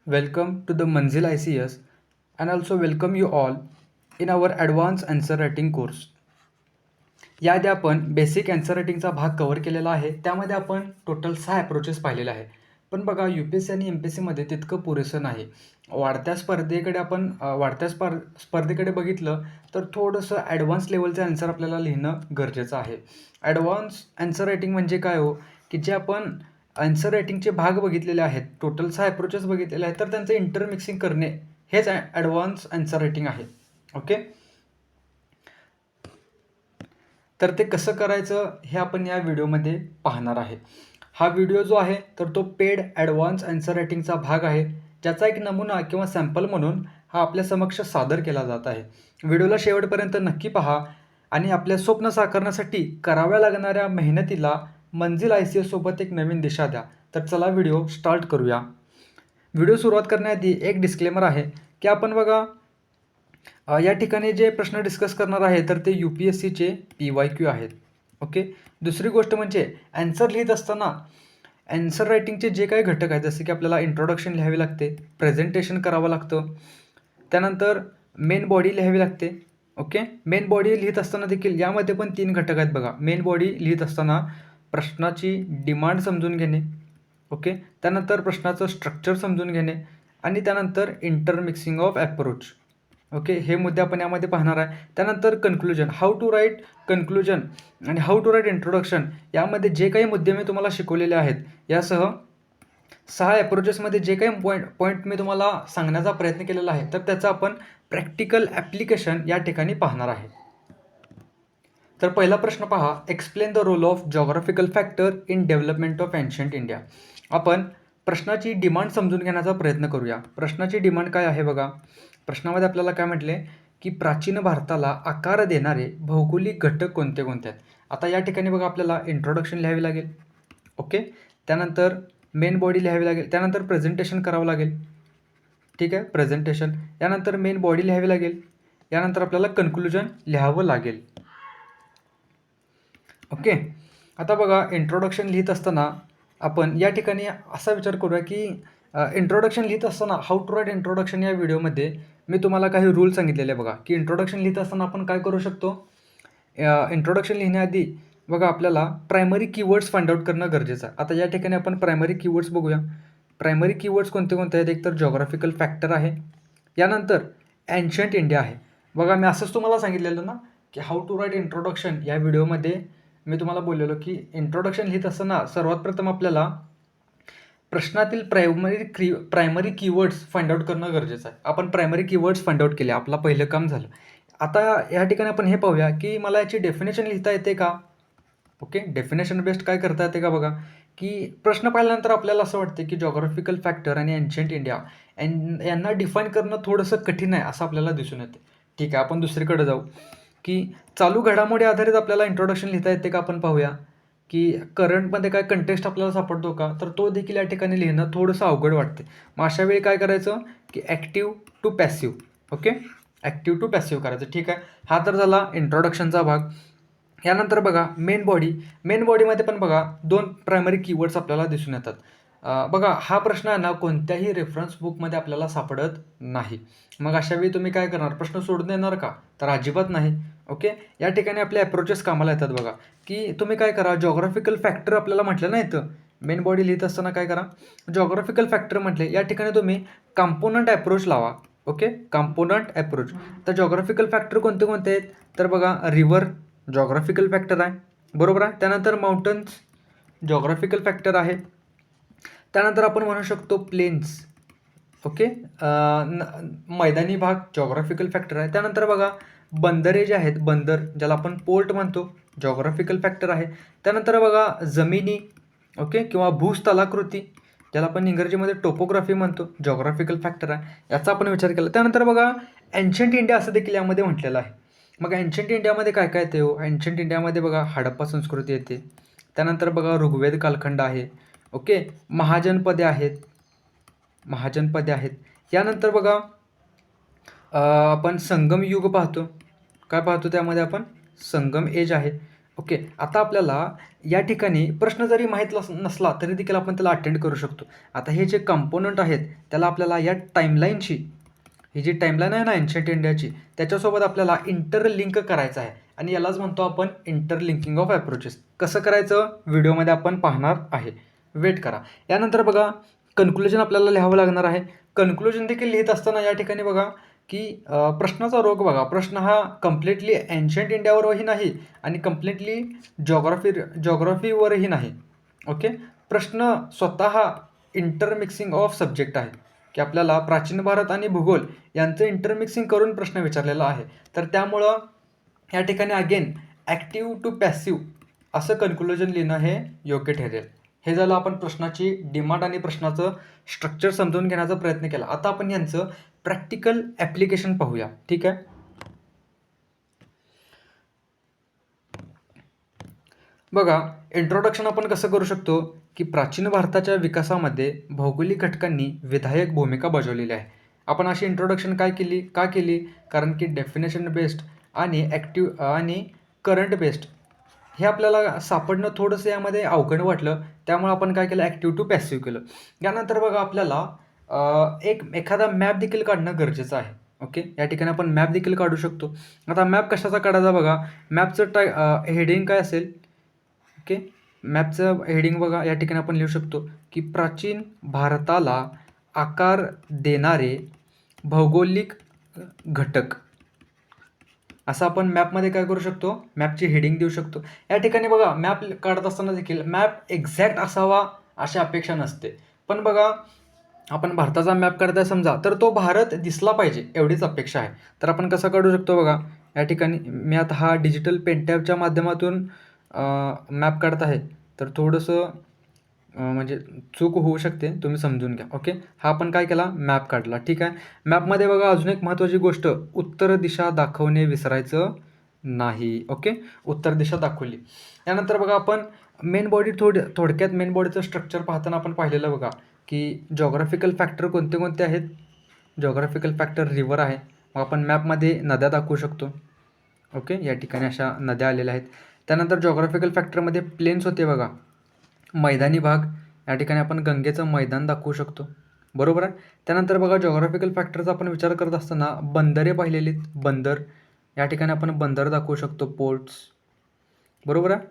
Welcome to the Manzil ICS and also welcome you all in our advanced answer writing course. याआधी आपण basic answer रायटिंगचा भाग cover केलेला आहे. त्यामध्ये आपण टोटल 6 अप्रोचेस पाहिलेले आहे. पण बघा UPSC आणि MPSCमध्ये तितकं पुरेसं नाही. वाढत्या स्पर्धेकडे बघितलं तर थोडंसं ॲडव्हान्स लेवलचं आन्सर आपल्याला लिहिणं गरजेचं आहे. ॲडव्हान्स आन्सर रायटिंग म्हणजे काय हो, की जे आपण आन्सर रायटिंगचे भाग बघितलेले आहेत, टोटल 6 अप्रोचेस बघितलेले आहेत, तर त्यांचं इंटरमिक्सिंग करणे हेच ॲडव्हान्स आन्सर रायटिंग आहे. ओके. तर ते कसं करायचं हे आपण या व्हिडिओमध्ये पाहणार आहे. हा व्हिडिओ जो आहे तर तो पेड ॲडव्हान्स आन्सर रायटिंगचा भाग आहे, ज्याचा एक नमुना किंवा सॅम्पल म्हणून हा आपल्या समक्ष सादर केला जात आहे. व्हिडिओला शेवटपर्यंत नक्की पहा आणि आपल्या स्वप्न साकारण्यासाठी कराव्या लागणाऱ्या मेहनतीला मंजिल ICS सोबत एक नवीन दिशा द्या. तर चला व्हिडिओ स्टार्ट करूया. व्हिडिओ सुरुवात करण्याआधी एक डिस्क्लेमर आहे की आपण बघा या ठिकाणी जे प्रश्न डिस्कस करणार आहे तर ते UPSCचे PYQ आहेत. ओके. दुसरी गोष्ट म्हणजे ॲन्सर लिहित असताना ॲन्सर रायटिंगचे जे काही घटक आहेत, जसे की आपल्याला इंट्रोडक्शन लिहावे लागते, प्रेझेंटेशन करावं लागतं, त्यानंतर मेन बॉडी लिहावी लागते. ओके. मेन बॉडी लिहित असताना देखील यामध्ये पण 3 घटक आहेत बघा. मेन बॉडी लिहित असताना प्रश्नाची डिमांड समजून घेणे, ओके, त्यानंतर प्रश्नाचं स्ट्रक्चर समजून घेणे आणि त्यानंतर इंटरमिक्सिंग ऑफ अप्रोच. ओके. हे मुद्दे आपण यामध्ये पाहणार आहे. त्यानंतर conclusion, how to write conclusion आणि हाऊ टू राईट इंट्रोडक्शन, यामध्ये जे काही मुद्दे मी तुम्हाला शिकवलेले आहेत, यासह 6 अप्रोचेसमध्ये जे काही पॉईंट मी तुम्हाला सांगण्याचा प्रयत्न केलेला आहे, तर त्याचं आपण प्रॅक्टिकल ॲप्लिकेशन या ठिकाणी पाहणार आहे. तर पहिला प्रश्न पहा, explain the role of geographical factor in development of ancient India. आपण प्रश्नाची डिमांड समजून घेण्याचा प्रयत्न करूया. प्रश्नाची डिमांड काय आहे बघा. प्रश्नामध्ये आपल्याला काय म्हटले की प्राचीन भारताला आकार देणारे भौगोलिक घटक कोणते कोणते आहेत. आता या ठिकाणी बघा आपल्याला इंट्रोडक्शन लिहावे लागेल. ओके. त्यानंतर मेन बॉडी लिहावी लागेल, त्यानंतर प्रेझेंटेशन करावं लागेल. ठीक आहे, प्रेझेंटेशन, यानंतर मेन बॉडी लिहावी लागेल, यानंतर आपल्याला कन्क्लुजन लिहावं लागेल. ओके. आता बघा इंट्रोडक्शन लिहित असताना आपण या ठिकाणी असा विचार करूया की इंट्रोडक्शन लिहित असताना हाऊ टू राईट इंट्रोडक्शन या व्हिडिओमध्ये मी तुम्हाला काही रूल सांगितलेले बघा, की इंट्रोडक्शन लिहित असताना आपण काय करू शकतो. इंट्रोडक्शन लिहिण्याआधी बघा आपल्याला प्रायमरी कीवर्ड्स फाइंड आउट करणं गरजेचं आहे. आता या ठिकाणी आपण प्रायमरी कीवर्ड्स बघूया. प्रायमरी कीवर्ड्स कोणते कोणते आहेत. एक तर जॉग्राफिकल फॅक्टर आहे, यानंतर एन्शंट इंडिया आहे. बघा मी असंच तुम्हाला सांगितलेलं ना की हाऊ टू राईट इंट्रोडक्शन या व्हिडिओमध्ये मी तुम्हाला बोललेलो की इंट्रोडक्शन लिहित असताना सर्वात प्रथम आपल्याला प्रश्नातील प्रायमरी कीवर्ड्स फाइंड आउट करणं गरजेचं आहे. आपण प्रायमरी कीवर्ड्स फाइंड आउट केले, आपलं पहिलं काम झालं. आता या ठिकाणी आपण हे पाहूया की मला याची डेफिनेशन लिहिता येते का. ओके. डेफिनेशन बेस्ड काय करता येते का बघा, की प्रश्न पाहिल्यानंतर आपल्याला असं वाटते की जॉग्राफिकल फॅक्टर आणि एन्शंट इंडिया यांना डिफाईन करणं थोडंसं कठीण आहे असं आपल्याला दिसून येते. ठीक आहे, आपण दुसरीकडे जाऊ की चालू घडामोडी आधारित आपल्याला इंट्रोडक्शन लिहिता येते का. आपण पाहूया की करंटमध्ये काय कंटेक्स्ट आपल्याला सापडतो का, तर तो देखील या ठिकाणी लिहिणं थोडंसं अवघड वाटते. मग अशा वेळी काय करायचं की active to passive. Okay. Active to passive करायचं. ठीक आहे, हा तर झाला इंट्रोडक्शनचा भाग. यानंतर बघा मेन बॉडीमध्ये पण बघा 2 प्रायमरी कीवर्ड्स आपल्याला दिसून येतात. बघा हा प्रश्न आहे ना कोणत्याही रेफरन्स बुकमध्ये आपल्याला सापडत नाही. मग अशा वेळी तुम्ही काय करणार, प्रश्न सोडून देणार का, तर अजिबात नाही. ओके. या ठिकाणी आपले अप्रोचेस कामाला येतात बघा, की तुम्ही काय करा, जॉग्राफिकल फॅक्टर आपल्याला म्हटलं नाही तर मेन बॉडी लिहित असताना काय करा, जॉग्राफिकल फॅक्टर म्हटले, या ठिकाणी तुम्ही कंपोनंट अप्रोच लावा. ओके. Component approach. तर जॉग्राफिकल फॅक्टर कोणते कोणते आहेत, तर बघा रिव्हर जॉग्राफिकल फॅक्टर आहे, बरोबर आहे. त्यानंतर माउंटन्स जॉग्राफिकल फॅक्टर आहे. त्यानंतर आपण म्हणू शकतो प्लेन्स. ओके. मैदानी भाग जॉग्राफिकल फॅक्टर आहे. त्यानंतर बघा बंदरे जे आहेत, बंदर ज्याला आपण पोर्ट म्हणतो, जॉग्राफिकल फॅक्टर आहे. त्यानंतर बघा जमिनी, ओके, किंवा भूस्थलाकृती ज्याला आपण इंग्रजीमध्ये टोपोग्राफी म्हणतो, जॉग्राफिकल फॅक्टर आहे, याचा आपण विचार केला. त्यानंतर बघा एन्शंट इंडिया असं देखील यामध्ये म्हटलेलं आहे. मग एन्शंट इंडियामध्ये काय काय येते हो, एन्शंट इंडियामध्ये बघा हडप्पा संस्कृती येते. त्यानंतर बघा ऋग्वेद कालखंड आहे. ओके. महाजनपदे आहेत. यानंतर बघा आपण संगम युग पाहतो. काय पाहतो त्यामध्ये आपण, संगम एज आहे. ओके. आता आपल्याला या ठिकाणी प्रश्न जरी माहीत नसला तरी देखील आपण त्याला अटेंड करू शकतो. आता हे जे कंपोनंट आहेत त्याला आपल्याला या टाईमलाईनची, ही जी टाईमलाईन आहे ना एन्शियंट इंडियाची, त्याच्यासोबत आपल्याला इंटरलिंक करायचं आहे आणि यालाच म्हणतो आपण इंटरलिंकिंग ऑफ अप्रोचेस. कसं करायचं व्हिडिओमध्ये आपण पाहणार आहे. वेट करा. यानंतर बघा कन्क्लुजन आपल्याला लिहावं लागणार आहे. कन्क्लुजन देखील लिहित असताना या ठिकाणी बघा की प्रश्नाचा रोग बघा. प्रश्न हा कम्प्लिटली एन्शियंट इंडियावरही नाही आणि कम्प्लिटली जॉग्राफीवरही नाही. ओके. प्रश्न स्वतः इंटरमिक्सिंग ऑफ सब्जेक्ट आहे की आपल्याला प्राचीन भारत आणि भूगोल यांचं इंटरमिक्सिंग करून प्रश्न विचारलेला आहे. तर त्यामुळं या ठिकाणी अगेन ॲक्टिव्ह टू पॅसिव्ह असं कन्क्लुजन लिहिणं हे योग्य ठरेल. हे झालं आपण प्रश्नाची डिमांड आणि प्रश्नाचं स्ट्रक्चर समजून घेण्याचा प्रयत्न केला. आता आपण यांचं प्रॅक्टिकल ॲप्लिकेशन पाहूया. ठीक आहे. बघा इंट्रोडक्शन आपण कसं करू शकतो की प्राचीन भारताच्या विकासामध्ये भौगोलिक घटकांनी विधायक भूमिका बजावलेली आहे. आपण अशी इंट्रोडक्शन का केली? कारण की डेफिनेशन बेस्ड आणि ॲक्टिव्ह आणि करंट बेस्ड हे आपल्याला सापडणं थोडंसं यामध्ये अवघड वाटलं. त्यामुळे आपण काय केलं ॲक्टिव्ह टू पॅसिव्ह केलं. यानंतर बघा आपल्याला एखादा मॅप देखील काढणं गरजेचं आहे. ओके. या ठिकाणी आपण मॅप देखील काढू शकतो. आता मॅप कशाचा काढायचा बघा. मॅपचं हेडिंग काय असेल? ओके. मॅपचं हेडिंग बघा या ठिकाणी आपण लिहू शकतो की प्राचीन भारताला आकार देणारे भौगोलिक घटक. असं आपण मॅपमध्ये काय करू शकतो? मॅपची हेडिंग देऊ शकतो. या ठिकाणी बघा मॅप काढत असताना देखील मॅप एक्झॅक्ट असावा अशी अपेक्षा नसते. पण बघा आपण भारताचा मॅप काढताय समजा तर तो भारत दिसला पाहिजे एवढीच अपेक्षा आहे. तर आपण कसं काढू शकतो बघा. या ठिकाणी मी आता हा डिजिटल पेन टॅबच्या माध्यमातून मॅप काढत आहे. तर थोडंसं म्हणजे चूक होऊ शकते, तुम्ही समजून घ्या. ओके. हा आपण काय केला मॅप काढला. ठीक आहे. मॅपमध्ये बघा अजून एक महत्त्वाची गोष्ट, उत्तर दिशा दाखवणे विसरायचं नाही. ओके. उत्तर दिशा दाखवली. यानंतर बघा आपण मेन बॉडी थोडक्यात मेन बॉडीचं स्ट्रक्चर पाहताना आपण पाहिलेलं बघा की जॉग्राफिकल फॅक्टर कोणते कोणते आहेत? जॉग्राफिकल फॅक्टर रिव्हर आहे. मग आपण मॅपमध्ये नद्या दाखवू शकतो. ओके. या ठिकाणी अशा नद्या आलेल्या आहेत. त्यानंतर जॉग्राफिकल फॅक्टरमध्ये प्लेन्स होते बघा, मैदानी भाग. या ठिकाणी आपण गंगेचं मैदान दाखवू शकतो. बरोबर आहे. त्यानंतर बघा जॉग्राफिकल फॅक्टरचा आपण विचार करत असताना बंदरे पाहिलेली. बंदर या ठिकाणी आपण बंदर दाखवू शकतो, पोर्ट्स. बरोबर आहे.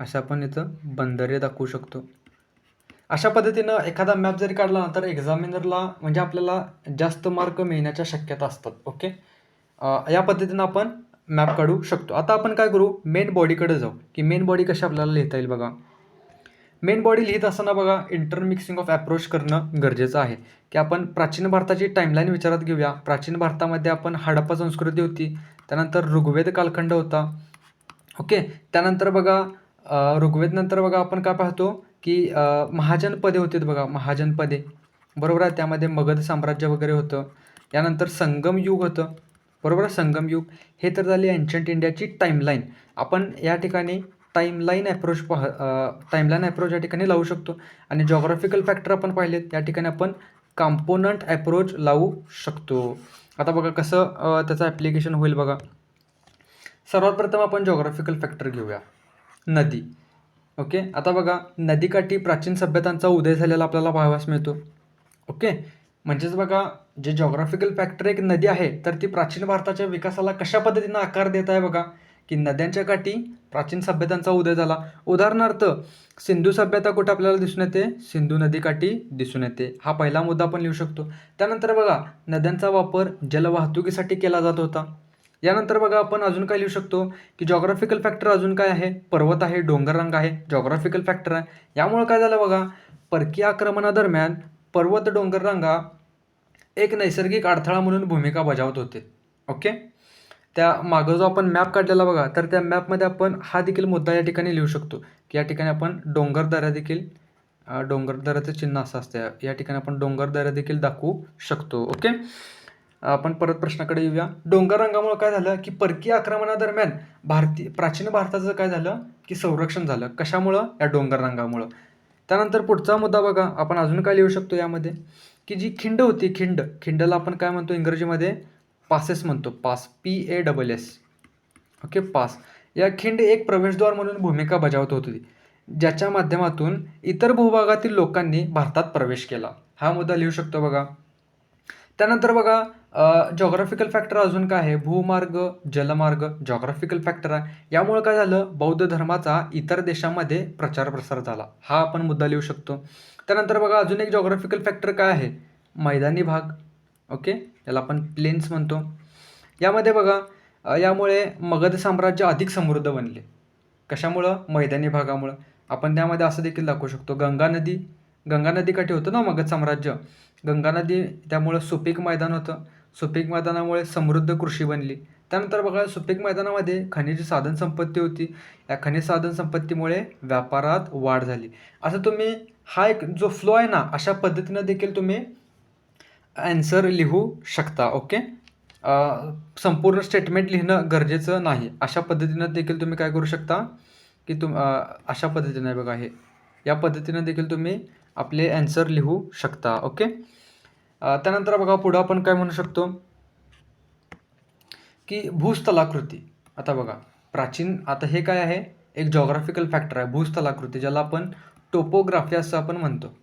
अशा आपण इथं बंदरे दाखवू शकतो. अशा पद्धतीनं एखादा मॅप जरी काढला ना तर एक्झामिनरला म्हणजे आपल्याला जास्त मार्क मिळण्याच्या शक्यता असतात. ओके. या पद्धतीनं आपण मॅप काढू शकतो. आता आपण काय करू मेन बॉडीकडे जाऊ की मेन बॉडी कशी आपल्याला लिहिता येईल बघा. मेन बॉडी लिहित असताना बघा इंटरमिक्सिंग ऑफ अप्रोच करणं गरजेचं आहे की आपण प्राचीन भारताची टाईमलाईन विचारात घेऊया. प्राचीन भारतामध्ये आपण हडप्पा संस्कृती होती. त्यानंतर ऋग्वेद कालखंड होता. ओके. त्यानंतर बघा ऋग्वेद नंतर बघा आपण काय पाहतो की महाजनपदे होती बघा, महाजनपदे. बरोबर आहे. त्यामध्ये मगध साम्राज्य वगैरे होतं. यानंतर संगम युग होतं. बरोबर आहे. संगम युग. हे तर झाली एन्शियंट इंडियाची टाईमलाईन. आपण या ठिकाणी टाईमलाईन अप्रोच या ठिकाणी लावू शकतो आणि जॉग्राफिकल फॅक्टर आपण पाहिलेत. या ठिकाणी आपण कॉम्पोनंट अप्रोच लावू शकतो. आता बघा कसं त्याचं ॲप्लिकेशन होईल बघा. सर्वात प्रथम आपण जॉग्राफिकल फॅक्टर घेऊया. नदी. ओके. आता बघा नदीकाठी प्राचीन सभ्यतांचा उदय झालेला आपल्याला पाहावयास मिळतो. ओके. म्हणजेच बघा जे जॉग्राफिकल फॅक्टर एक नदी आहे तर ती प्राचीन भारताच्या विकासाला कशा पद्धतीनं आकार देत आहे बघा की नद्यांच्या काठी प्राचीन सभ्यतांचा उदय झाला. उदाहरणार्थ सिंधू सभ्यता कुठं आपल्याला दिसून येते? सिंधू नदीकाठी दिसून येते. हा पहिला मुद्दा आपण लिहू शकतो. त्यानंतर बघा नद्यांचा वापर जलवाहतुकीसाठी केला जात होता. यानंतर बघा आपण अजून काय लिहू शकतो की जॉग्राफिकल फॅक्टर अजून काय आहे? पर्वत आहे, डोंगररांग आहे, जॉग्राफिकल फॅक्टर आहे. यामुळे काय झालं बघा परकीय आक्रमणादरम्यान पर्वत डोंगररांगा एक नैसर्गिक अडथळा म्हणून भूमिका बजावत होते. ओके. त्या मागं जो आपण मॅप काढलेला बघा तर त्या मॅपमध्ये आपण हा देखील मुद्दा या ठिकाणी लिहू शकतो की या ठिकाणी आपण डोंगरदऱ्या देखील डोंगरदऱ्याचं चिन्ह असं असतं. या ठिकाणी आपण डोंगरदऱ्या देखील दाखवू शकतो. ओके. आपण परत प्रश्नाकडे येऊया. डोंगररांगामुळे काय झालं की परकीय आक्रमणादरम्यान प्राचीन भारताचं काय झालं की संरक्षण झालं. कशामुळं? या डोंगररांगामुळं. त्यानंतर पुढचा मुद्दा बघा आपण अजून काय लिहू शकतो यामध्ये की जी खिंड होती, खिंडला आपण काय म्हणतो इंग्रजीमध्ये? पासेस म्हणतो. PASS. ओके. पास. या खिंड एक प्रवेशद्वार म्हणून भूमिका बजावत होती, ज्याच्या माध्यमातून इतर भूभागातील लोकांनी भारतात प्रवेश केला. हा मुद्दा लिहू शकतो बघा. त्यानंतर बघा जॉग्राफिकल फॅक्टर अजून काय आहे? भूमार्ग, जलमार्ग जॉग्राफिकल फॅक्टर आहे. यामुळे काय झालं? बौद्ध धर्माचा इतर देशांमध्ये प्रचार प्रसार झाला. हा आपण मुद्दा लिहू शकतो. त्यानंतर बघा अजून एक जॉग्राफिकल फॅक्टर काय आहे? मैदानी भाग. ओके, याला आपण प्लेन्स म्हणतो. यामध्ये बघा यामुळे मगध साम्राज्य अधिक समृद्ध बनले. कशामुळं? मैदानी भागामुळं. आपण त्यामध्ये असं देखील दाखवू शकतो, गंगा नदीकाठी होतं ना मगध साम्राज्य. गंगा नदी त्यामुळं सुपीक मैदान होतं. सुपीक मैदानामुळे समृद्ध कृषी बनली. त्यानंतर बघा सुपीक मैदानामध्ये खनिज साधन संपत्ती होती. या खनिज साधन संपत्तीमुळे व्यापारात वाढ झाली. असं तुम्ही हा एक जो फ्लो आहे ना, अशा पद्धतीनं देखील तुम्ही ॲन्सर लिहू शकता. ओके, संपूर्ण स्टेटमेंट लिहिणं गरजेचं नाही. अशा पद्धतीनं देखील तुम्ही काय करू शकता की अशा पद्धतीनं बघा हे या पद्धतीनं देखील तुम्ही आपले ॲन्सर लिहू शकता. ओके, त्यानंतर बघा पुढं आपण काय म्हणू शकतो की भूस्थलाकृती. आता बघा आता हे काय आहे? एक जॉग्राफिकल फॅक्टर आहे भूस्थलाकृती, ज्याला आपण टोपोग्राफी असं आपण म्हणतो.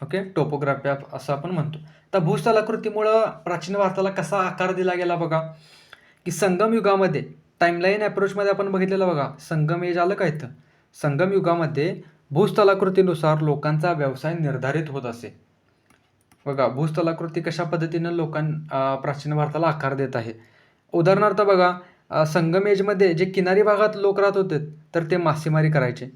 ओके, टोपोग्राफी असं आपण म्हणतो. तर भूस्थलाकृतीमुळं प्राचीन भारताला कसा आकार दिला गेला बघा, की संगम युगामध्ये टाईमलाईन अप्रोचमध्ये आपण बघितलेलं बघा. संगम एज आलं का इथं? संगम युगामध्ये भूस्थलाकृतीनुसार लोकांचा व्यवसाय निर्धारित होत असे. बघा भूस्थलाकृती कशा पद्धतीनं प्राचीन भारताला आकार देत आहे. उदाहरणार्थ बघा संगम एजमध्ये जे किनारी भागात लोक राहत होते तर ते मासेमारी करायचे.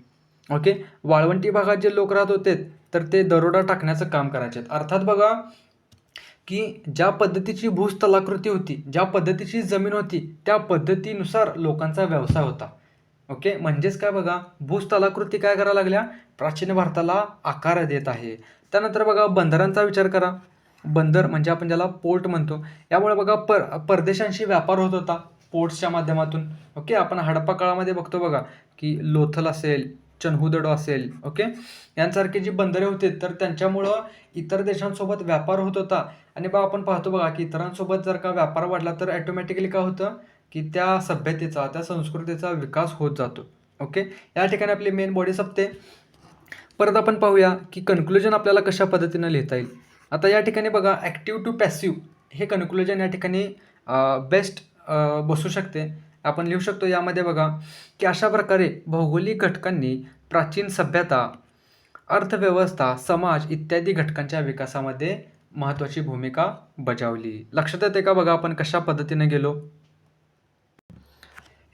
ओके, वाळवंटी भागात जे लोक राहत होते तर ते दरोडा टाकण्याचं काम करायचे. अर्थात बघा की ज्या पद्धतीची भूस्थलाकृती होती, ज्या पद्धतीची जमीन होती, त्या पद्धतीनुसार लोकांचा व्यवसाय होता. ओके, म्हणजेच काय बघा भूस्थलाकृती काय करायला लागल्या? प्राचीन भारताला आकार देत आहे. त्यानंतर बघा बंदरांचा विचार करा. बंदर म्हणजे आपण ज्याला पोर्ट म्हणतो. यामुळे बघा परदेशांशी व्यापार होत होता पोर्ट्सच्या माध्यमातून. ओके, आपण हडप्पा काळामध्ये बघतो बघा की लोथल असेल, चन्हुदडो असेल, ओके, यांसारखे जी बंदरे होते तर त्यांच्यामुळं इतर देशांसोबत व्यापार होत होता. आणि बघा आपण पाहतो बघा की इतरांसोबत जर का व्यापार वाढला तर ॲटोमॅटिकली काय होतं की त्या सभ्यतेचा, त्या संस्कृतीचा विकास होत जातो. ओके, या ठिकाणी आपली मेन बॉडी संपते. परत आपण पाहूया की कन्क्लुजन आपल्याला कशा पद्धतीनं लिहिता येईल. आता या ठिकाणी बघा ॲक्टिव्ह टू पॅसिव्ह हे कन्क्लुजन या ठिकाणी बेस्ट बसू शकते. आपण लिहू शकतो यामध्ये बघा की अशा प्रकारे भौगोलिक घटकांनी प्राचीन सभ्यता, अर्थव्यवस्था, समाज इत्यादी घटकांच्या विकासामध्ये महत्त्वाची भूमिका बजावली. लक्षात येते का बघा आपण कशा पद्धतीने गेलो?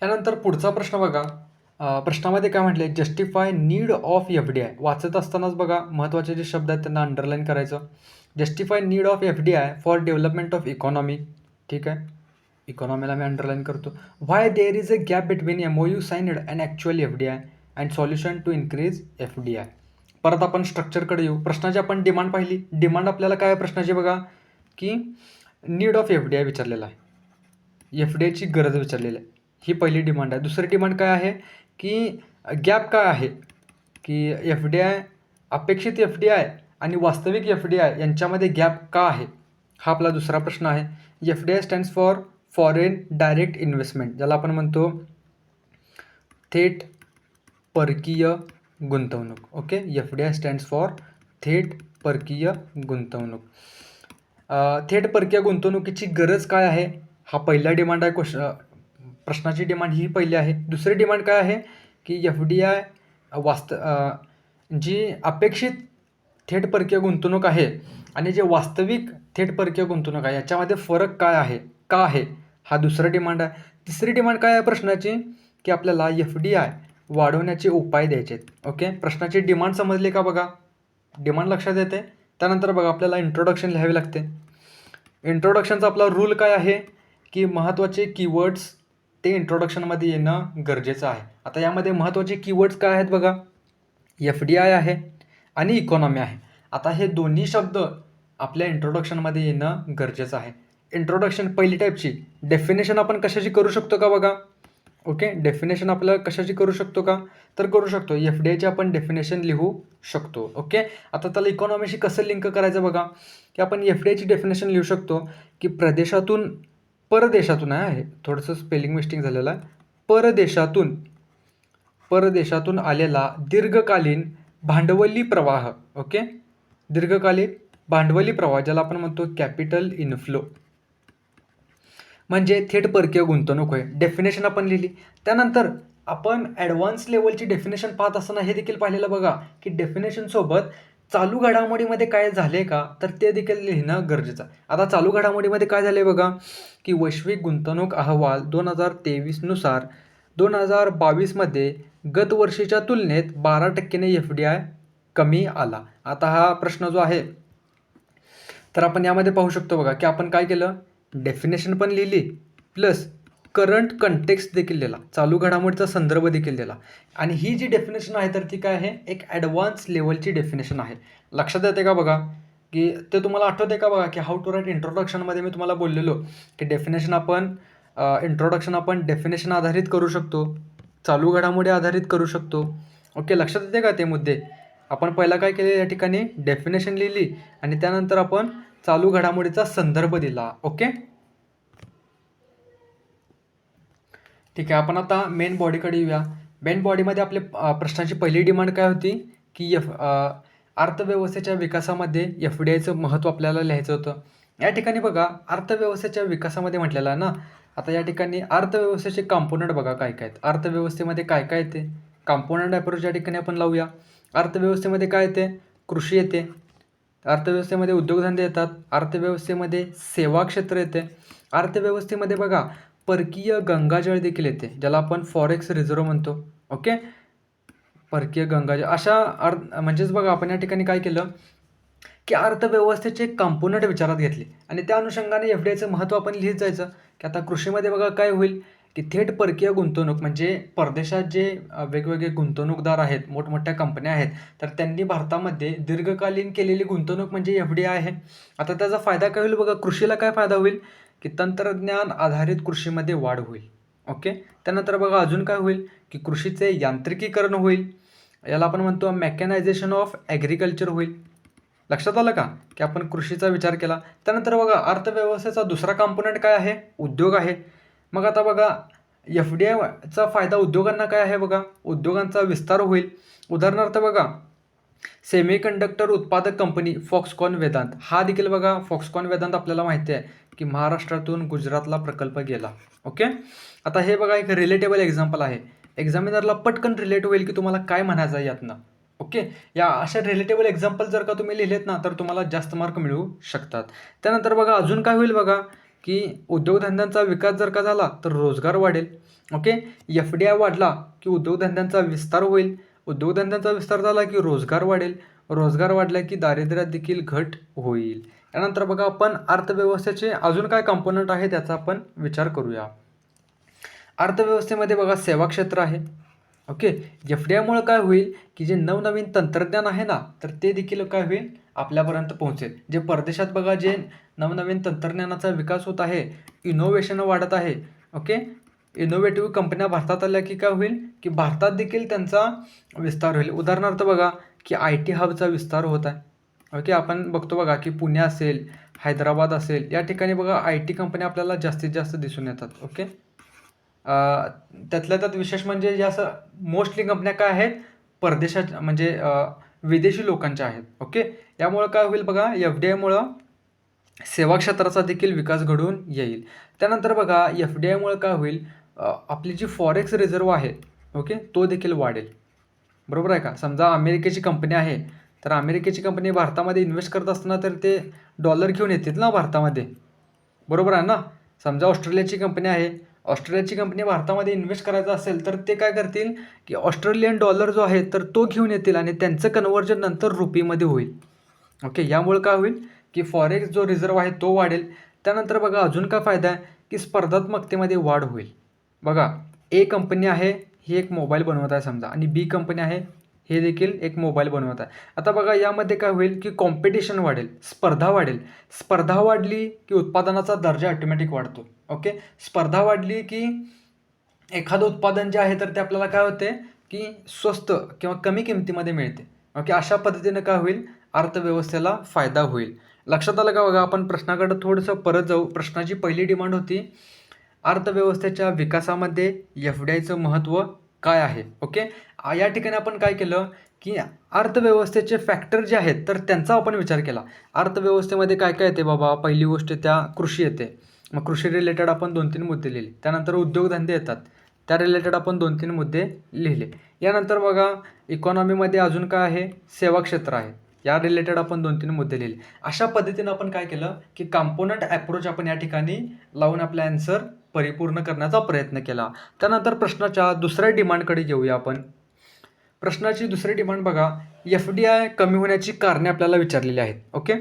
यानंतर पुढचा प्रश्न बघा. प्रश्नामध्ये काय म्हटले? Justify need of FDI. वाचत असतानाच बघा महत्त्वाचे जे शब्द आहेत त्यांना अंडरलाईन करायचं. Justify need of FDI for development of economy. ठीक आहे, इकॉनॉमीला मी अंडरलाईन करतो. Why there is a gap between MOU signed and actual FDI and solution to increase FDI. परत आपण स्ट्रक्चरकडे येऊ. प्रश्नाची आपण डिमांड पाहिली. डिमांड आपल्याला काय आहे प्रश्नाची बघा की नीड ऑफ FDI विचारलेला आहे. FDIची गरज विचारलेली आहे. ही पहिली डिमांड आहे. दुसरी डिमांड काय आहे की गॅप काय आहे, की FDI, अपेक्षित FDI आणि वास्तविक FDI यांच्यामध्ये गॅप का आहे, हा आपला दुसरा प्रश्न आहे. FDI stands for foreign direct investment, ज्याला आपण म्हणतो थेट परकीय गुंतवणूक. ओके, FDI स्टँड्स फॉर थेट परकीय गुंतवणूक. थेट परकीय गुंतवणुकीची गरज काय आहे, हा पहिला डिमांड आहे. प्रश्नाची डिमांड ही पहिली आहे. दुसरी डिमांड काय आहे की FDI जी अपेक्षित थेट परकीय गुंतवणूक आहे आणि जे वास्तविक थेट परकीय गुंतवणूक आहे याच्यामध्ये फरक काय आहे, का आहे, हा दुसरा डिमांड आहे. तिसरी डिमांड काय आहे प्रश्नाची की आपल्याला FDI वाढवण्याचे उपाय द्यायचे आहेत. ओके, प्रश्नाची डिमांड समजली का बघा? डिमांड लक्षात येते. त्यानंतर बघा आपल्याला इंट्रोडक्शन लिहावे लागते. इंट्रोडक्शनचा आपला रूल काय आहे की महत्त्वाचे कीवर्ड्स ते इंट्रोडक्शनमध्ये येणं गरजेचं आहे. आता यामध्ये महत्त्वाचे कीवर्ड्स काय आहेत बघा? FDI आहे आणि इकॉनॉमी आहे. आता हे दोन्ही शब्द आपल्या इंट्रोडक्शनमध्ये येणं गरजेचं आहे. इंट्रोडक्शन पहिली टाईपची डेफिनेशन आपण कशाची करू शकतो का बघा? ओके, डेफिनेशन आपल्याला कशाची करू शकतो का? तर करू शकतो. FDIची आपण डेफिनेशन लिहू शकतो. ओके, आता त्याला इकॉनॉमीशी कसं लिंक करायचं बघा की आपण FDIची डेफिनेशन लिहू शकतो की परदेशातून आहे, थोडंसं स्पेलिंग मिस्टेक झालेलं आहे. परदेशातून परदेशातून आलेला दीर्घकालीन भांडवली प्रवाह. ओके, दीर्घकालीन भांडवली प्रवाह ज्याला आपण म्हणतो कॅपिटल इनफ्लो, म्हणजे थेट परकीय गुंतवणूक होय. डेफिनेशन आपण लिहिली. त्यानंतर आपण ॲडव्हान्स लेवलची डेफिनेशन पाहत असताना हे देखील पाहिलेलं बघा की डेफिनेशनसोबत चालू घडामोडीमध्ये काय झाले का, तर ते देखील लिहिणं गरजेचं आहे. आता चालू घडामोडीमध्ये काय झाले बघा की वैश्विक गुंतवणूक अहवाल 2023 नुसार 2022मध्ये गतवर्षीच्या तुलनेत 12% FDI कमी आला. आता हा प्रश्न जो आहे तर आपण यामध्ये पाहू शकतो बघा की आपण काय केलं, डेफिनेशन पण लिहिली प्लस करंट कंटेक्स्ट देखील लिहिला, चालू घडामोडीचा संदर्भ देखील दिला. आणि ही जी डेफिनेशन आहे तर ती काय आहे, एक ॲडव्हान्स लेवलची डेफिनेशन आहे. लक्षात येते का बघा की ते तुम्हाला आठवते का बघा की हाऊ टू राईट इंट्रोडक्शनमध्ये मी तुम्हाला बोललेलो की डेफिनेशन आपण इंट्रोडक्शन आपण डेफिनेशन आधारित करू शकतो, चालू घडामोडी आधारित करू शकतो. ओके, लक्षात येते का ते मुद्दे. आपण पहिला काय केले, या ठिकाणी डेफिनेशन लिहिली आणि त्यानंतर आपण चालू घडामोडीचा संदर्भ दिला. ओके, ठीक आहे. आपण आता मेन बॉडीकडे येऊया. मेन बॉडीमध्ये आपले प्रश्नाची पहिली डिमांड काय होती की अर्थव्यवस्थेच्या विकासामध्ये FDIचं महत्त्व आपल्याला लिहायचं होतं. या ठिकाणी बघा अर्थव्यवस्थेच्या विकासामध्ये म्हटलेलं आहे ना. आता या ठिकाणी अर्थव्यवस्थेचे कॉम्पोनंट बघा काय काय आहेत. अर्थव्यवस्थेमध्ये काय काय येते, कॉम्पोनंट अप्रोच या ठिकाणी आपण लावूया. अर्थव्यवस्थेमध्ये काय येते, कृषी येते. अर्थव्यवस्थेमध्ये उद्योगधंदे येतात. अर्थव्यवस्थेमध्ये सेवा क्षेत्र येते. अर्थव्यवस्थेमध्ये बघा परकीय गंगाजळ देखील येते, ज्याला आपण फॉरेक्स रिझर्व्ह म्हणतो. ओके, परकीय गंगाजळ अशा म्हणजेच बघा आपण या ठिकाणी काय केलं की अर्थव्यवस्थेचे कंपोनंट विचारात घेतले आणि त्या अनुषंगाने FDIचं महत्त्व आपण लिहित जायचं की आता कृषीमध्ये बघा काय होईल की थेट परकीय गुंतवणूक, म्हणजे परदेशात जे वेगवेगळे गुंतवणूकदार आहेत, मोठमोठ्या कंपन्या आहेत, तर त्यांनी भारतामध्ये दीर्घकालीन केलेली गुंतवणूक म्हणजे FDI आहे. आता त्याचा फायदा काय होईल बघा, कृषीला काय फायदा होईल की तंत्रज्ञान आधारित कृषीमध्ये वाढ होईल. ओके, त्यानंतर बघा अजून काय होईल की कृषीचे यांत्रिकीकरण होईल, याला आपण म्हणतो मेकॅनायझेशन ऑफ ॲग्रिकल्चर होईल. लक्षात आलं का की आपण कृषीचा विचार केला. त्यानंतर बघा अर्थव्यवस्थेचा दुसरा कॉम्पोनंट काय आहे, उद्योग आहे. मग आता बघा FDIचा फायदा उद्योगांना काय आहे बघा, उद्योगांचा विस्तार होईल. उदाहरणार्थ बघा सेमीकंडक्टर उत्पादक कंपनी फॉक्सकॉन वेदांत, हा देखील बघा फॉक्सकॉन वेदांत आपल्याला माहिती आहे की महाराष्ट्रातून गुजरातला प्रकल्प गेला. ओके, आता हे बघा एक रिलेटेबल एक्झाम्पल आहे, एक्झामिनरला पटकन रिलेट होईल की तुम्हाला काय म्हणायचं आहे यातनं. ओके, या अशा रिलेटेबल एक्झाम्पल जर का तुम्ही लिहिलेत ना तर तुम्हाला जास्त मार्क मिळू शकतात. त्यानंतर बघा अजून काय होईल बघा की उद्योगधंद्यांचा विकास जर का झाला तर रोजगार वाढेल. ओके, FDI वाढला की उद्योगधंद्यांचा विस्तार होईल, उद्योगधंद्यांचा विस्तार झाला की रोजगार वाढेल, रोजगार वाढला की दारिद्र्यात देखील घट होईल. त्यानंतर बघा आपण अर्थव्यवस्थेचे अजून काय कंपोनंट आहे त्याचा आपण विचार करूया. अर्थव्यवस्थेमध्ये बघा सेवा क्षेत्र आहे. ओके, FDIमुळे काय होईल की जे नवनवीन तंत्रज्ञान आहे ना तर ते देखील काय होईल आपल्यापर्यंत पोहोचेल. जे परदेशात बघा जे नवनवीन तंत्रज्ञानाचा विकास होत आहे, इनोव्हेशन वाढत आहे. ओके, इनोव्हेटिव्ह कंपन्या भारतात आल्या की काय होईल की भारतात देखील त्यांचा विस्तार होईल. उदाहरणार्थ बघा की IT हबचा विस्तार होत आहे. ओके, आपण बघतो बघा की पुणे असेल, हैदराबाद असेल, या ठिकाणी बघा IT कंपन्या आपल्याला जास्तीत जास्त दिसून येतात. ओके, त्यातल्या त्यात विशेष म्हणजे जे असं मोस्टली कंपन्या काय आहेत, परदेशात म्हणजे विदेशी लोकांच्या आहेत. ओके, यामुळं काय होईल बघा FDIमुळं सेवा क्षेत्राचा देखील विकास घडून येईल. त्यानंतर बघा FDIमुळं काय होईल, आपली जी फॉरेक्स रिझर्व्ह आहे, ओके, तो देखील वाढेल. बरोबर आहे का. समजा अमेरिकेची कंपनी आहे, तर अमेरिकेची कंपनी भारतामध्ये इन्व्हेस्ट करत असताना तर ते डॉलर घेऊन येतील ना भारतामध्ये, बरोबर आहे ना. समजा ऑस्ट्रेलियाची कंपनी आहे, ऑस्ट्रेलियाची कंपनी भारतामध्ये इन्व्हेस्ट करायचं असेल तर ते काय करतील की ऑस्ट्रेलियन डॉलर जो आहे तर तो घेऊन येतील आणि त्यांचं कन्व्हर्जन नंतर रुपीमध्ये होईल. ओके, यामुळे काय होईल की फॉरेक्स जो रिझर्व्ह आहे तो वाढेल. त्यानंतर बघा अजून काय फायदा आहे की स्पर्धात्मकतेमध्ये वाढ होईल. बघा A कंपनी आहे, ही एक मोबाईल बनवत आहे समजा, आणि B कंपनी आहे, हे देखील एक मोबाईल बनवत आहे. आता बघा यामध्ये काय होईल की कॉम्पिटिशन वाढेल, स्पर्धा वाढेल. स्पर्धा वाढली की उत्पादनाचा दर्जा ऑटोमॅटिक वाढतो. ओके, स्पर्धा वाढली की एखादं उत्पादन जे आहे तर ते आपल्याला काय होते की स्वस्त किंवा कमी किमतीमध्ये मिळते. ओके, अशा पद्धतीनं काय होईल, अर्थव्यवस्थेला फायदा होईल. लक्षात आलं का बघा. आपण प्रश्नाकडे थोडंसं परत जाऊ. प्रश्नाची पहिली डिमांड होती अर्थव्यवस्थेच्या विकासामध्ये एफ-डी-आयचं महत्त्व काय आहे? ओके. या ठिकाणी आपण काय केलं, की अर्थव्यवस्थेचे फॅक्टर जे आहेत, तर त्यांचा आपण विचार केला. अर्थव्यवस्थेमध्ये काय-काय येते बाबा? पहिली गोष्ट त्या कृषी येते. मग कृषी रिलेटेड आपण 2-3 मुद्दे लिहिले. त्यानंतर उद्योगधंदे येतात. त्या रिलेटेड आपण 2-3 मुद्दे लिहिले. यानंतर बघा इकॉनॉमीमध्ये अजून काय आहे? सेवा क्षेत्र आहे. या रिलेटेड आपण 2-3 मुद्दे लिहिले. अशा पद्धतीनं आपण काय केलं, की कॉम्पोनंट अप्रोच आपण या ठिकाणी लावून आपला ॲन्सर परिपूर्ण करण्याचा प्रयत्न केला. त्यानंतर प्रश्नाच्या दुसऱ्या डिमांडकडे येऊया आपण. प्रश्नाची दुसरी डिमांड बघा, एफ-डी-आय कमी होण्याची कारणे आपल्याला विचारलेली आहेत. ओके.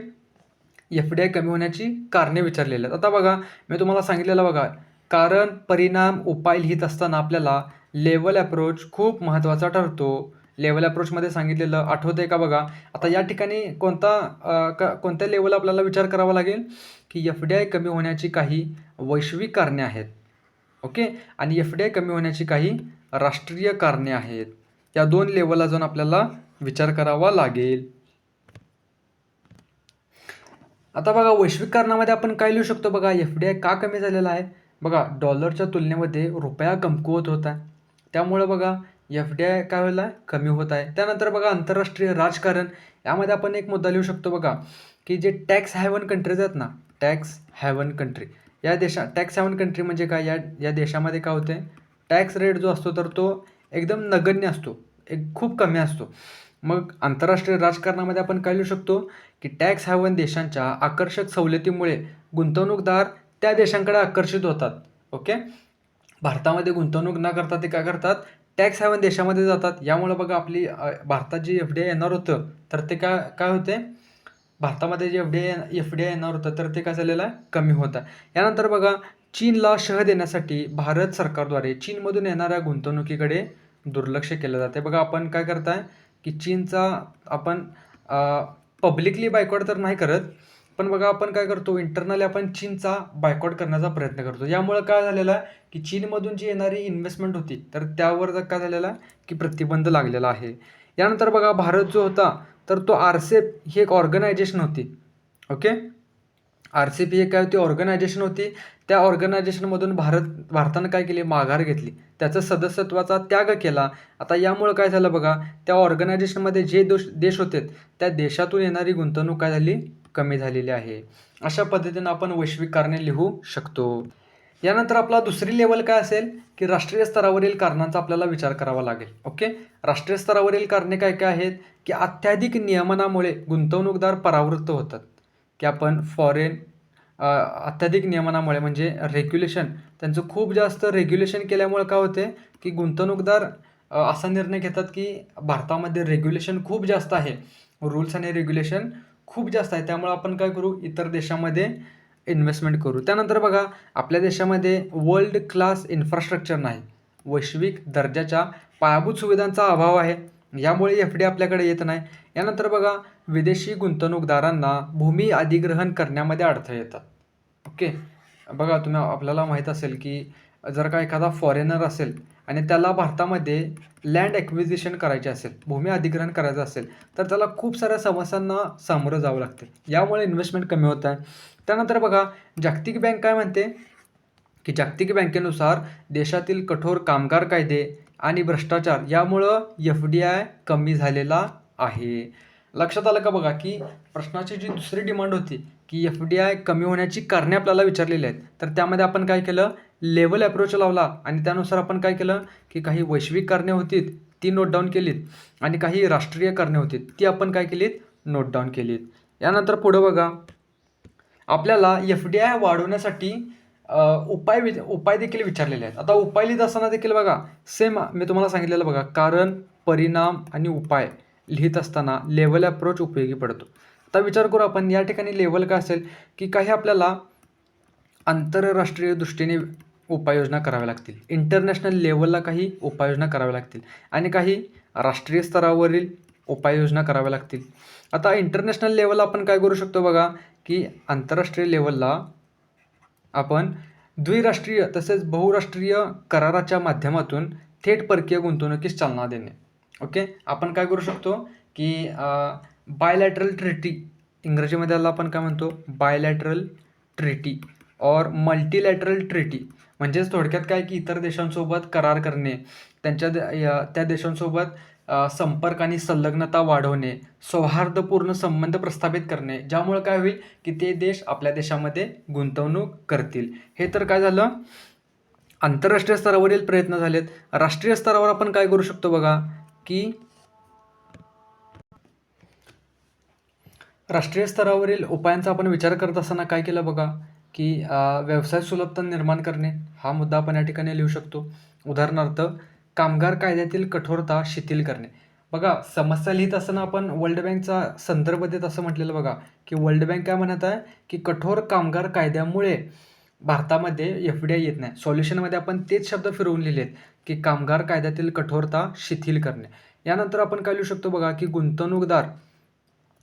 एफ-डी-आय कमी होण्याची कारणे विचारलेली आहेत. आता बघा मी तुम्हाला सांगितलेलं बघा, कारण, परिणाम, उपाय लिहित असताना आपल्याला लेव्हल अप्रोच खूप महत्त्वाचा ठरतो. लेव्हल अप्रोचमध्ये सांगितलेलं आठवतंय का बघा? आता या ठिकाणी कोणत्या लेव्हल आपल्याला विचार करावा लागेल, की एफ-डी-आय कमी होण्याची काही वैश्विक कारणे आहेत. ओके. आणि एफ-डी-आय कमी होण्याची काही राष्ट्रीय कारणे आहेत. या 2 लेव्हलला जाऊन आपल्याला विचार करावा लागेल. आता बघा वैश्विक कारणामध्ये आपण काय लिहू शकतो बघा, एफ-डी-आय का कमी झालेला आहे? बघा डॉलरच्या तुलनेमध्ये रुपया कमकुवत होत आहे. त्यामुळं बघा एफ-डी-आय काय व्हायला कमी होत आहे. त्यानंतर बघा आंतरराष्ट्रीय राजकारण, यामध्ये आपण एक मुद्दा लिहू शकतो बघा, की जे टॅक्स हॅवन कंट्रीज आहेत ना, टॅक्स हॅवन कंट्री, या टॅक्स हॅवन कंट्री म्हणजे काय, या देशामध्ये काय होते, टॅक्स रेट जो असतो तर तो एकदम नगण्य असतो, खूप कमी असतो. मग आंतरराष्ट्रीय राजकारणामध्ये आपण काय लिहू शकतो, की टॅक्स हॅवन देशांच्या आकर्षक सवलतीमुळे गुंतवणूकदार त्या देशांकडे आकर्षित होतात. ओके. भारतामध्ये गुंतवणूक न करता ते काय करतात, टॅक्स हॅवन देशामध्ये जातात. यामुळे बघा आपली भारतात जी एफ-डी-आय येणार होतं तर ते काय काय होते, भारतामध्ये जे एफ-डी-आय येणार होतं तर ते काय झालेलं आहे, कमी होत आहे. यानंतर बघा चीनला शह देण्यासाठी भारत सरकारद्वारे चीनमधून येणाऱ्या गुंतवणुकीकडे दुर्लक्ष केलं जाते. बघा आपण काय करताय, की चीनचा आपण पब्लिकली बायकॉट तर नाही करत, पण बघा आपण काय करतो, इंटरनली आपण चीनचा बायकॉट करण्याचा प्रयत्न करतो. यामुळं काय झालेलं आहे, की चीनमधून जी येणारी इन्व्हेस्टमेंट होती तर त्यावर काय झालेलं आहे, की प्रतिबंध लागलेला आहे. यानंतर बघा भारत जो होता तर तो आरसेप ही एक ऑर्गनायझेशन होती. ओके. आर-सी-पी ही काय होती, ऑर्गनायझेशन होती. त्या ऑर्गनायझेशनमधून भारतानं काय केली, माघार घेतली. त्याचं सदस्यत्वाचा त्याग केला. आता यामुळं काय झालं बघा, त्या ऑर्गनायझेशनमध्ये जे देश होते त्या देशातून येणारी गुंतवणूक काय झाली, कमी झालेली आहे. अशा पद्धतीनं आपण वैश्विक कारणे लिहू शकतो. यानंतर आपला दुसरी लेव्हल काय असेल, की राष्ट्रीय स्तरावरील कारणांचा आपल्याला विचार करावा लागेल. ओके. राष्ट्रीय स्तरावरील कारणे काय काय आहेत, की अत्याधिक नियमनामुळे गुंतवणूकदार परावृत्त होतात, की आपण अत्याधिक नियमनामुळे म्हणजे रेग्युलेशन, त्यांचं खूप जास्त रेग्युलेशन केल्यामुळे काय होते, की गुंतवणूकदार असा निर्णय घेतात, की भारतामध्ये रेग्युलेशन खूप जास्त आहे, रूल्स आणि रेग्युलेशन खूप जास्त आहे, त्यामुळे आपण काय करू, इतर देशामध्ये इन्व्हेस्टमेंट करू. त्यानंतर बघा आपल्या देशामध्ये वर्ल्ड क्लास इन्फ्रास्ट्रक्चर नाही, वैश्विक दर्जाच्या पायाभूत सुविधांचा अभाव आहे. यामुळे एफ-डी आपल्याकडे येत नाही. यानंतर बघा विदेशी गुंतवणूकदारांना भूमी अधिग्रहण करण्यामध्ये अडथळे येतात. ओके. बघा आपल्याला माहीत असेल, की जर का एखादा फॉरेनर असेल आणि त्याला भारतामध्ये लँड ॲक्विजिशन करायची असेल, भूमी अधिग्रहण करायचं असेल, तर त्याला खूप साऱ्या समस्यांना सामोरं जावं लागते. यामुळे इन्व्हेस्टमेंट कमी होत आहे. त्यानंतर बघा जागतिक बँक काय म्हणते, की जागतिक बँकेनुसार देशातील कठोर कामगार कायदे आणि भ्रष्टाचार यामुळं एफ-डी-आय कमी झालेला आहे. लक्षात आलं का बघा, की प्रश्नाची जी दुसरी डिमांड होती, की एफ-डी-आय कमी होण्याची कारणे आपल्याला विचारलेली आहेत. तर त्यामध्ये आपण काय केलं, लेव्हल अप्रोच लावला आणि त्यानुसार आपण काय केलं, की काही वैश्विक कारणे होती ती नोट डाऊन केलीत आणि काही राष्ट्रीय कारणे होती ती आपण काय केलीत, नोट डाऊन केलीत. यानंतर पुढं बघा आपल्याला एफ-डी-आय वाढवण्यासाठी उपाय देखील विचारलेले आहेत. आता उपाय लिहित असताना देखील बघा सेम मी तुम्हाला सांगितलेलं बघा, कारण, परिणाम आणि उपाय लिहित असताना लेव्हल अप्रोच उपयोगी पडतो. आता विचार करू आपण या ठिकाणी लेव्हल काय असेल, की काही आपल्याला आंतरराष्ट्रीय दृष्टीने उपाययोजना कराव्या लागतील, इंटरनॅशनल लेव्हलला काही उपाययोजना कराव्या लागतील आणि काही राष्ट्रीय स्तरावरील उपाययोजना कराव्या लागतील. आता इंटरनॅशनल लेव्हलला आपण काय करू शकतो बघा, की आंतरराष्ट्रीय लेव्हलला आपण द्विराष्ट्रीय तसेच बहुराष्ट्रीय कराराच्या माध्यमातून थेट परकीय गुंतवणुकीस चालना देणे. ओके. आपण काय करू शकतो, की बायलॅटरल ट्रीटी, इंग्रजीमध्ये याला आपण काय म्हणतो, बायलॅटरल ट्रीटी और मल्टीलॅटरल ट्रीटी. म्हणजेच थोडक्यात काय की इतर देशांसोबत करार करणे, त्या देशांसोबत संपर्क आणि संलग्नता वाढवणे, सौहार्दपूर्ण संबंध प्रस्थापित करणे, ज्यामुळे काय होईल की ते देश आपल्या देशामध्ये गुंतवणूक करतील. हे तर काय झालं, आंतरराष्ट्रीय स्तरावरील प्रयत्न झालेत. राष्ट्रीय स्तरावर आपण काय करू शकतो बघा, की राष्ट्रीय स्तरावरील उपायांचा आपण विचार करत असताना काय केलं बघा, की व्यवसाय सुलभता निर्माण करणे, हा मुद्दा आपण या ठिकाणी लिहू शकतो. उदाहरणार्थ, कामगार कायद्यातील कठोरता शिथिल करणे. बघा, समस्या लिहित असताना आपण वर्ल्ड बँकचा संदर्भ देत असं म्हटलेलं बघा, की वर्ल्ड बँक काय म्हणत आहे, की कठोर कामगार कायद्यामुळे भारतामध्ये FDI येत नाही. सॉल्युशनमध्ये आपण तेच शब्द फिरवून लिहिलेत, की कामगार कायद्यातील कठोरता शिथिल करणे. यानंतर आपण काय लिहू शकतो बघा, की गुंतवणूकदार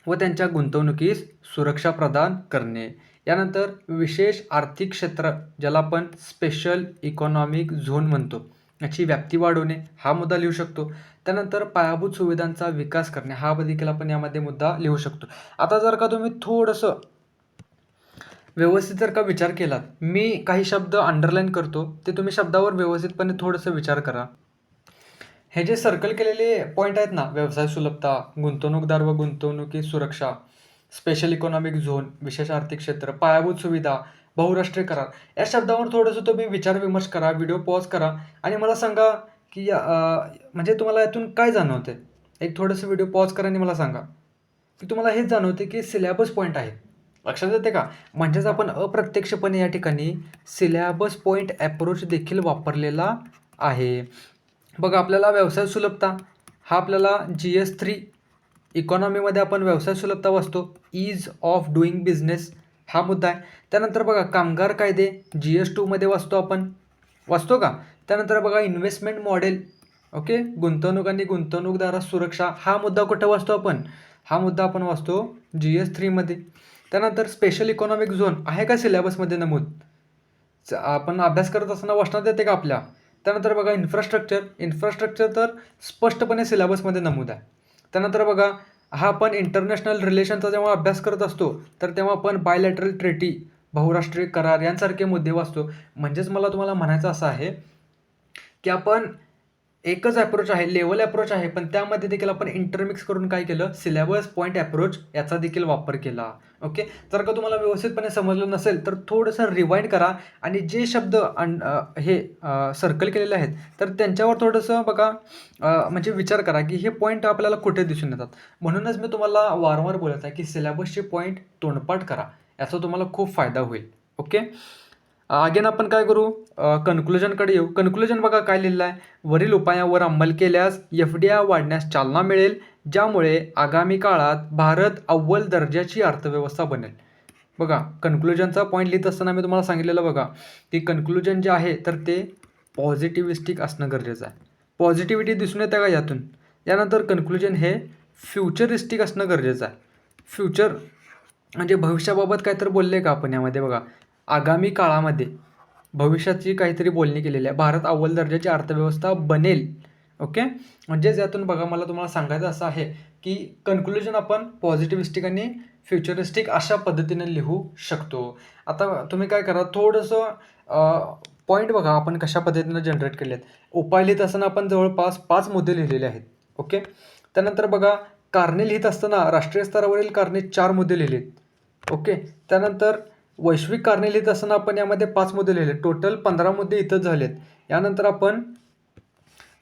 व त्यांच्या गुंतवणुकीस सुरक्षा प्रदान करणे. यानंतर विशेष आर्थिक क्षेत्र, ज्याला आपण स्पेशल इकॉनॉमिक झोन म्हणतो, याची व्याप्ती वाढवणे, हा मुद्दा लिहू शकतो. त्यानंतर पायाभूत सुविधांचा विकास करणे, हा देखील आपण यामध्ये मुद्दा लिहू शकतो. आता जर का तुम्ही थोडंसं व्यवस्थित जर का विचार केलात, मी काही शब्द अंडरलाईन करतो, ते तुम्ही शब्दावर व्यवस्थितपणे थोडंसं विचार करा. हे जे सर्कल केलेले पॉईंट आहेत ना, व्यवसाय सुलभता, गुंतवणूकदार व गुंतवणुकी सुरक्षा, स्पेशल इकॉनॉमिक झोन, विशेष आर्थिक क्षेत्र, पायाभूत सुविधा, बहुराष्ट्रीय करार, या शब्दावर थोडंसं तुम्ही विचार-विमर्श करा, व्हिडिओ पॉज करा आणि मला सांगा, की म्हणजे तुम्हाला यातून काय जाणवतंय? एक थोडंसं व्हिडिओ पॉज करा आणि मला सांगा, की तुम्हाला हेच जाणवते की सिलॅबस पॉईंट आहे. लक्षात येते का? म्हणजेच आपण अप्रत्यक्षपणे या ठिकाणी सिलॅबस पॉईंट अप्रोच देखील वापरलेला आहे. बघा, आपल्याला व्यवसाय सुलभता हा आपल्याला GS3 इकॉनॉमीमध्ये आपण व्यवसाय सुलभता वाचतो. ईज ऑफ डुईंग बिझनेस हा मुद्दा आहे. त्यानंतर बघा, कामगार कायदे GS2मध्ये वाचतो आपण. वाचतो का? त्यानंतर बघा, इन्व्हेस्टमेंट मॉडेल, ओके, गुंतवणूक आणि गुंतवणूकदारास सुरक्षा, हा मुद्दा कुठं वाचतो आपण? हा मुद्दा आपण वाचतो GS3मध्ये. त्यानंतर स्पेशल इकॉनॉमिक झोन आहे का सिलॅबसमध्ये नमूद? आपण अभ्यास करत असताना वाचनात येते का आपल्या? त्यानंतर बघा, इन्फ्रास्ट्रक्चर तर स्पष्टपणे सिलॅबसमध्ये नमूद आहे. त्यानंतर बघा, हा आपण इंटरनॅशनल रिलेशनचा जेव्हा अभ्यास करत असतो, तर तेव्हा आपण बायलॅटरल ट्रेटी, बहुराष्ट्रीय करार यांसारखे मुद्दे वाचतो. म्हणजेच मला तुम्हाला म्हणायचं असं आहे, की आपण एकच अप्रोच आहे, लेवल अप्रोच आहे, पण त्यामध्ये देखील आपण इंटरमिक्स करून काय केलं, सिलॅबस पॉईंट अप्रोच याचा देखील वापर केला. ओके, जर का तुम्हाला व्यवस्थितपणे समजलं नसेल तर थोडंसं रिवाइंड करा आणि जे शब्द हे सर्कल केलेले आहेत तर त्यांच्यावर थोडंसं बघा, म्हणजे विचार करा की हे पॉईंट आपल्याला कुठे दिसून येतात. म्हणूनच मी तुम्हाला वारंवार बोलत आहे की सिलॅबसचे पॉईंट तोंडपाठ करा, याचा तुम्हाला खूप फायदा होईल. ओके, अगेन आपण काय करू, कन्क्लुजनकडे येऊ. कन्क्लुजन बघा काय लिहिलं आहे, वरील उपायावर अंमल केल्यास FDI वाढण्यास चालना मिळेल, ज्यामुळे आगामी काळात भारत अव्वल दर्जाची अर्थव्यवस्था बनेल. बघा, कन्क्लुजनचा पॉईंट लिहित असताना मी तुम्हाला सांगितलेलं बघा, की कन्क्लुजन जे आहे तर ते पॉझिटिव्हिस्टिक असणं गरजेचं आहे. पॉझिटिव्हिटी दिसून येते का यातून? यानंतर कन्क्लुजन हे फ्युचरिस्टिक असणं गरजेचं आहे. फ्युचर म्हणजे भविष्याबाबत काहीतरी बोलले का आपण यामध्ये? बघा, आगामी काळामध्ये भविष्याची काहीतरी बोलणी केलेली आहे. भारत अव्वल दर्जाची अर्थव्यवस्था बनेल. ओके, म्हणजेच यातून बघा, मला तुम्हाला सांगायचं असं आहे की कन्क्लुजन आपण पॉझिटिव्हिस्टिक आणि फ्युचरिस्टिक अशा पद्धतीने लिहू शकतो. आता तुम्ही काय करा, थोडंसं पॉईंट बघा आपण कशा पद्धतीनं जनरेट केले आहेत. उपाय लिहित असताना आपण जवळपास 5 मुद्दे लिहिलेले आहेत. ओके, त्यानंतर बघा, कारणे लिहित असताना राष्ट्रीय स्तरावरील कारणे 4 मुद्दे लिहिलेत. ओके, त्यानंतर वैश्विक कारणे लिहित असताना आपण यामध्ये 5 मुद्दे लिहिले, टोटल 15 मुद्दे इथंच झालेत. यानंतर आपण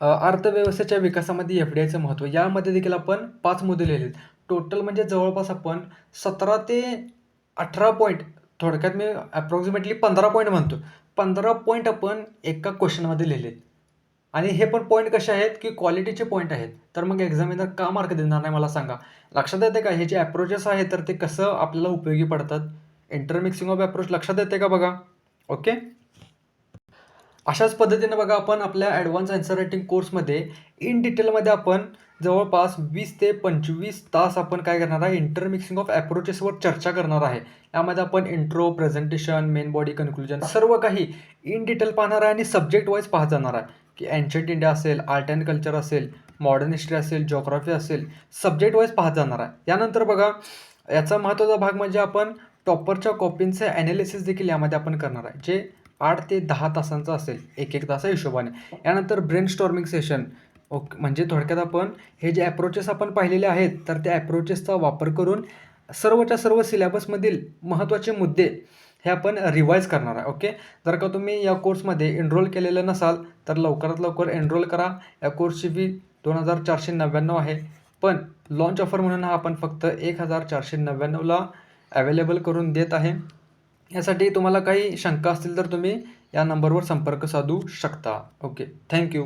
अर्थव्यवस्थेच्या विकासामध्ये FDIचं महत्त्व, यामध्ये देखील आपण 5 मुद्दे लिहिलेत. टोटल म्हणजे जवळपास आपण 17 ते 18 पॉईंट, थोडक्यात मी अप्रॉक्सिमेटली 15 पॉईंट म्हणतो, 15 पॉईंट आपण एका क्वेश्चनमध्ये लिहिलेत. आणि हे पण पॉईंट कसे आहेत की क्वालिटीचे पॉईंट आहेत. तर मग एक्झामिनर का मार्क देणार नाही मला सांगा? लक्षात येते का हे जे अप्रोचेस आहेत तर ते कसं आपल्याला उपयोगी पडतात? इंटरमिक्सिंग ऑफ अप्रोच लक्षात येते का बघा? ओके, अशाच पद्धतीने बघा, आपण आपल्या ॲडव्हान्स आन्सर रायटिंग कोर्समध्ये इन डिटेलमध्ये आपण जवळपास 20 ते 25 तास आपण काय करणार आहे, इंटरमिक्सिंग ऑफ अप्रोचेसवर चर्चा करणार आहे. यामध्ये आपण intro, presentation, main body, conclusion सर्व काही इन डिटेल पाहणार आहे आणि सब्जेक्ट वाईज पाहत जाणार आहे, की एन्शंट इंडिया असेल, आर्ट अँड कल्चर असेल, मॉडर्न हिस्ट्री असेल, जिओग्राफी असेल, सब्जेक्ट वाईज पाहत जाणार आहे. यानंतर बघा, याचा महत्त्वाचा भाग म्हणजे आपण टॉपरच्या कॉपींचे ॲनालिसिस देखील यामध्ये आपण करणार आहे, जे 8 ते 10 तासांचा असेल, एक एक तासा हिशोबाने. यानंतर ब्रेनस्टॉर्मिंग सेशन. ओके, म्हणजे थोडक्यात आपण हे जे अप्रोचेस आपण पाहिलेले आहेत, तर त्या अप्रोचेसचा वापर करून सर्वच्या सर्व सिलेबसमधील महत्त्वाचे मुद्दे हे आपण रिवाईज करणार आहे. ओके, जर का तुम्ही या कोर्समध्ये एनरोल केलेलं नसाल, तर लवकरात लवकर एनरोल करा. या कोर्सची फी 2499 आहे. पण लॉन्च ऑफर म्हणून हा आपण फक्त 1499ला अवेलेबल करून देत आहे. यासाठी तुम्हाला काही शंका असतील तर तुम्ही या नंबरवर संपर्क साधू शकता. Okay, thank you.